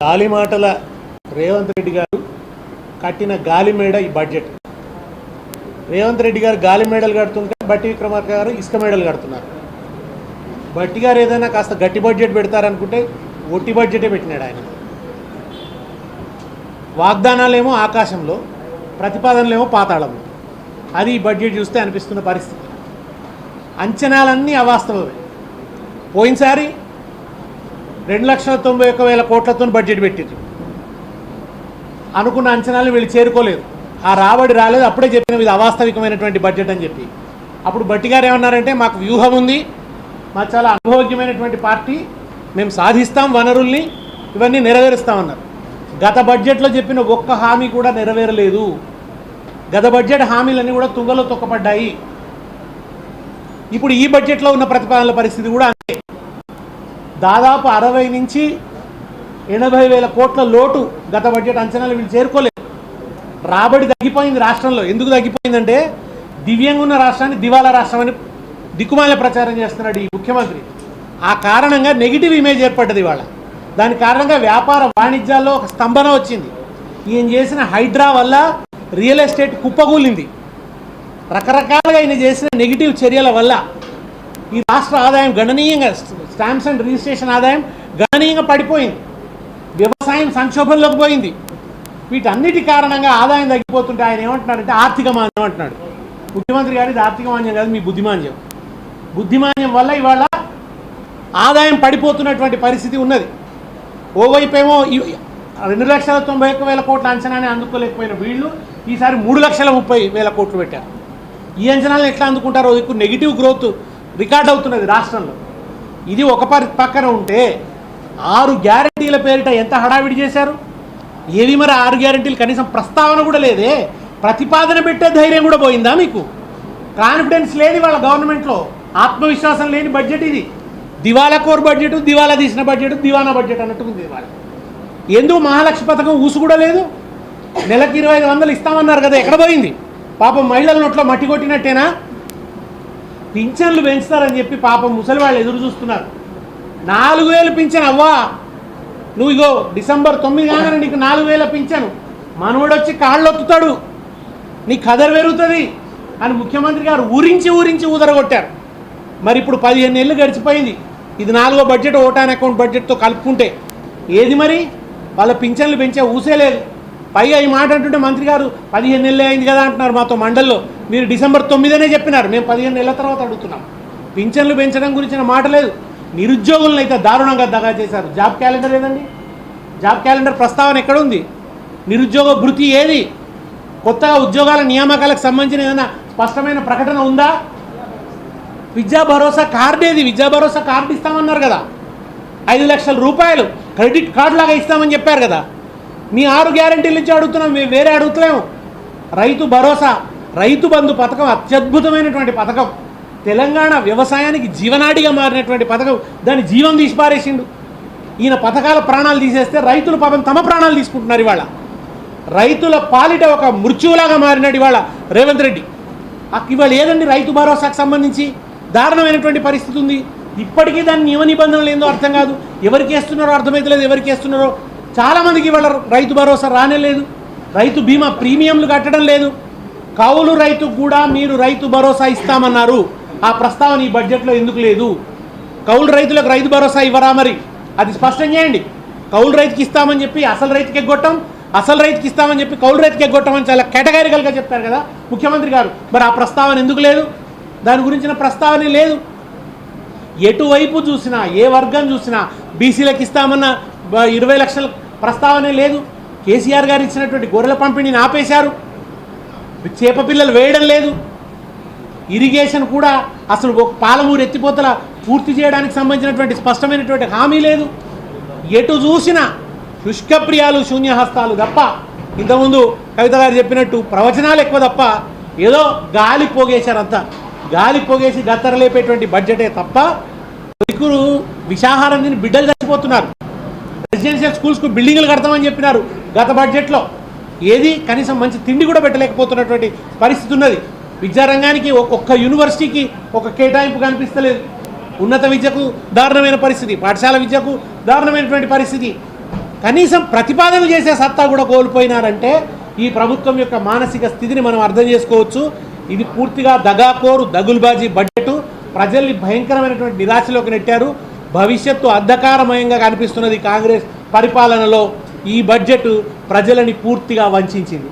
గాలి మాటల రేవంత్ రెడ్డి గారు కట్టిన గాలి మేడ ఈ బడ్జెట్. రేవంత్ రెడ్డి గారు గాలి మేడలు కడుతుంటే బట్టి విక్రమార్క గారు ఇసుక మేడలు కడుతున్నారు. బట్టి గారు ఏదైనా కాస్త గట్టి బడ్జెట్ పెడతారనుకుంటే ఒట్టి బడ్జెటే పెట్టినాడు ఆయన. వాగ్దానాలేమో ఆకాశంలో, ప్రతిపాదనలేమో పాతాళంలో. అది ఈ బడ్జెట్ చూస్తే అనిపిస్తున్న పరిస్థితి. అంచనాలన్నీ అవాస్తవమే. పోయినసారి 2,91,000 కోట్లతో బడ్జెట్ పెట్టింది. అనుకున్న అంచనాలు వీళ్ళు చేరుకోలేదు. ఆ రాబడి రాలేదు. అప్పుడే చెప్పిన ఇది అవాస్తవికమైనటువంటి బడ్జెట్ అని చెప్పి. అప్పుడు బట్టి గారు ఏమన్నారంటే, మాకు వ్యూహం ఉంది, మాకు చాలా అనుభవజ్ఞమైనటువంటి పార్టీ, మేము సాధిస్తాం, వనరుల్ని ఇవన్నీ నెరవేరుస్తామన్నారు. గత బడ్జెట్లో చెప్పిన ఒక్క హామీ కూడా నెరవేరలేదు. గత బడ్జెట్ హామీలన్నీ కూడా తుంగలో తొక్కపడ్డాయి. ఇప్పుడు ఈ బడ్జెట్లో ఉన్న ప్రతిపాదనల పరిస్థితి కూడా అంతే. దాదాపు 60 నుంచి 80,000 కోట్ల లోటు గత బడ్జెట్ అంచనాలు వీళ్ళు చేరుకోలేదు. రాబడి తగ్గిపోయింది రాష్ట్రంలో. ఎందుకు తగ్గిపోయిందంటే, దివ్యంగా ఉన్న రాష్ట్రాన్ని దివాలా రాష్ట్రం అని దిక్కుమాల ప్రచారం చేస్తున్నాడు ఈ ముఖ్యమంత్రి. ఆ కారణంగా నెగిటివ్ ఇమేజ్ ఏర్పడ్డది ఇవాళ. దాని కారణంగా వ్యాపార వాణిజ్యాల్లో ఒక స్తంభన వచ్చింది. ఈయన చేసిన హైడ్రా వల్ల రియల్ ఎస్టేట్ కుప్పగూలింది. రకరకాలుగా ఈయన చేసిన నెగిటివ్ చర్యల వల్ల ఈ రాష్ట్ర ఆదాయం గణనీయంగా, స్టాంప్స్ అండ్ రిజిస్ట్రేషన్ ఆదాయం గణనీయంగా పడిపోయింది. వ్యవసాయం సంక్షోభంలోకి పోయింది. వీటన్నిటి కారణంగా ఆదాయం తగ్గిపోతుంటే ఆయన ఏమంటున్నాడంటే ఆర్థిక మాంద్యం అంటున్నాడు. ముఖ్యమంత్రి గారు ఇది ఆర్థిక మాంద్యం కాదు, మీ బుద్ధిమాంద్యం. బుద్ధిమాంద్యం వల్ల ఇవాళ ఆదాయం పడిపోతున్నటువంటి పరిస్థితి ఉన్నది. ఓవైపు ఏమో 2,91,000 కోట్ల అంచనాన్ని అందుకోలేకపోయిన వీళ్ళు ఈసారి 3,30,000 కోట్లు పెట్టారు. ఈ అంచనాలను ఎట్లా అందుకుంటారో ఇప్పుడు నెగిటివ్ గ్రోత్ రికార్డ్ అవుతున్నది రాష్ట్రంలో. ఇది ఒక పక్కన ఉంటే 6 గ్యారంటీల పేరిట ఎంత హడావిడి చేశారు. ఏవి మరి 6 గ్యారంటీలు కనీసం ప్రస్తావన కూడా లేదే. ప్రతిపాదన పెట్టే ధైర్యం కూడా పోయిందా మీకు? కాన్ఫిడెన్స్ లేదు వాళ్ళ గవర్నమెంట్లో. ఆత్మవిశ్వాసం లేని బడ్జెట్ ఇది. దివాలా కోర్ బడ్జెట్, దివాలా తీసిన బడ్జెట్, దివానా బడ్జెట్ అన్నట్టుకుంది వాళ్ళు. ఎందుకు మహాలక్ష్మి పథకం ఊసు కూడా లేదు? నెలకు 2,500 ఇస్తామన్నారు కదా, ఎక్కడ పోయింది? పాపం మహిళల నోట్లో మట్టి కొట్టినట్టేనా? పింఛన్లు పెంచుతారని చెప్పి పాపం ముసలి వాళ్ళు ఎదురు చూస్తున్నారు. 4,000 పింఛన్ అవ్వా, నువ్వు ఇగో డిసెంబర్ 9 కాగానే నీకు 4,000 పింఛను, మనవడు వచ్చి కాళ్ళు ఒత్తుతాడు, నీ కదర్ పెరుగుతుంది అని ముఖ్యమంత్రి గారు ఊరించి ఊదరగొట్టారు. మరి ఇప్పుడు 15 నెలలు గడిచిపోయింది. ఇది 4వ బడ్జెట్, ఓటాన్ అకౌంట్ బడ్జెట్తో కలుపుకుంటే. ఏది మరి వాళ్ళ పింఛన్లు పెంచే ఊసే లేదు. పైగా ఈ మాట అంటుంటే మంత్రి గారు 15 నెలలే అయింది కదా అంటున్నారు మాతో మండల్లో. మీరు డిసెంబర్ 9నే చెప్పినారు, మేము 15 నెలల తర్వాత అడుగుతున్నాం. పింఛన్లు పెంచడం గురించిన మాట లేదు. నిరుద్యోగులను అయితే దారుణంగా దగా చేశారు. జాబ్ క్యాలెండర్ ఏదండి? జాబ్ క్యాలెండర్ ప్రస్తావన ఎక్కడుంది? నిరుద్యోగ భృతి ఏది? కొత్తగా ఉద్యోగాల నియామకాలకు సంబంధించిన ఏదైనా స్పష్టమైన ప్రకటన ఉందా? విద్యా భరోసా కార్డు ఏది? విద్యా భరోసా కార్డు ఇస్తామన్నారు కదా, 5 లక్షల రూపాయలు క్రెడిట్ కార్డు లాగా ఇస్తామని చెప్పారు కదా. మీ 6 గ్యారంటీలు ఇచ్చి అడుగుతున్నాం, మేము వేరే అడుగుతలేము. రైతు భరోసా, రైతు బంధు పథకం అత్యద్భుతమైనటువంటి పథకం. తెలంగాణ వ్యవసాయానికి జీవనాడిగా మారినటువంటి పథకం. దాన్ని జీవం తీసి పారేసిండు ఈయన. పథకాల ప్రాణాలు తీసేస్తే రైతులు పాపం తమ ప్రాణాలు తీసుకుంటున్నారు. ఇవాళ రైతుల పాలిట ఒక మృత్యువులాగా మారినాడు ఇవాళ రేవంత్ రెడ్డి. ఇవాళ ఏదండి రైతు భరోసాకు సంబంధించి దారుణమైనటువంటి పరిస్థితి ఉంది. ఇప్పటికీ దాని నియమ నిబంధనలు ఏందో అర్థం కాదు. ఎవరికి వేస్తున్నారో అర్థమవుతలేదు. ఎవరికి వేస్తున్నారో చాలామందికి ఇవాళ రైతు భరోసా రానే లేదు. రైతు బీమా ప్రీమియంలు కట్టడం లేదు. కౌలు రైతుకు కూడా మీరు రైతు భరోసా ఇస్తామన్నారు. ఆ ప్రస్తావన ఈ బడ్జెట్లో ఎందుకు లేదు? కౌలు రైతులకు రైతు భరోసా ఇవ్వరా? మరి అది స్పష్టం చేయండి. కౌలు రైతుకి ఇస్తామని చెప్పి అసలు రైతుకి ఎగ్గొట్టం, అసలు రైతుకి ఇస్తామని చెప్పి కౌలు రైతుకి ఎగ్గొట్టం అని చాలా కేటగారికల్గా చెప్పారు కదా ముఖ్యమంత్రి గారు. మరి ఆ ప్రస్తావన ఎందుకు లేదు? దాని గురించిన ప్రస్తావనే లేదు. ఎటువైపు చూసినా, ఏ వర్గం చూసినా బీసీలకు ఇస్తామన్న 20 లక్షల ప్రస్తావనే లేదు. కేసీఆర్ గారు ఇచ్చినటువంటి గొర్రెల పంపిణీని ఆపేశారు. చేప పిల్లలు వేయడం లేదు. ఇరిగేషన్ కూడా అసలు పాలమూరు ఎత్తిపోతల పూర్తి చేయడానికి సంబంధించినటువంటి స్పష్టమైనటువంటి హామీ లేదు. ఎటు చూసినా శుష్కప్రియాలు, శూన్యహస్తాలు తప్ప. ఇంతకుముందు కవిత గారు చెప్పినట్టు ప్రవచనాలు ఎక్కువ తప్ప ఏదో గాలి పోగేశారంతా. గాలి పోగేసి గత్తరలేపేటువంటి బడ్జెటే తప్ప రైతులు విషాహారం తిని బిడ్డలు చచ్చిపోతున్నారు. రెసిడెన్షియల్ స్కూల్స్కు బిల్డింగులు కడతామని చెప్పినారు గత బడ్జెట్లో. ఏది కనీసం మంచి తిండి కూడా పెట్టలేకపోతున్నటువంటి పరిస్థితి ఉన్నది. విద్యారంగానికి ఒక్క యూనివర్సిటీకి ఒక కేటాయింపు కనిపిస్తలేదు. ఉన్నత విద్యకు దారుణమైన పరిస్థితి, పాఠశాల విద్యకు దారుణమైనటువంటి పరిస్థితి. కనీసం ప్రతిపాదనలు చేసే సత్తా కూడా కోల్పోయినారంటే ఈ ప్రభుత్వం యొక్క మానసిక స్థితిని మనం అర్థం చేసుకోవచ్చు. ఇది పూర్తిగా దగాకోరు దగుల్బాజీ బడ్జెట్, ప్రజల్ని భయంకరమైనటువంటి నిరాశలోకి నెట్టారు. భవిష్యత్తు అంధకారమయంగా కనిపిస్తున్నది కాంగ్రెస్ పరిపాలనలో. ఈ బడ్జెట్ ప్రజలని పూర్తిగా వంచింది.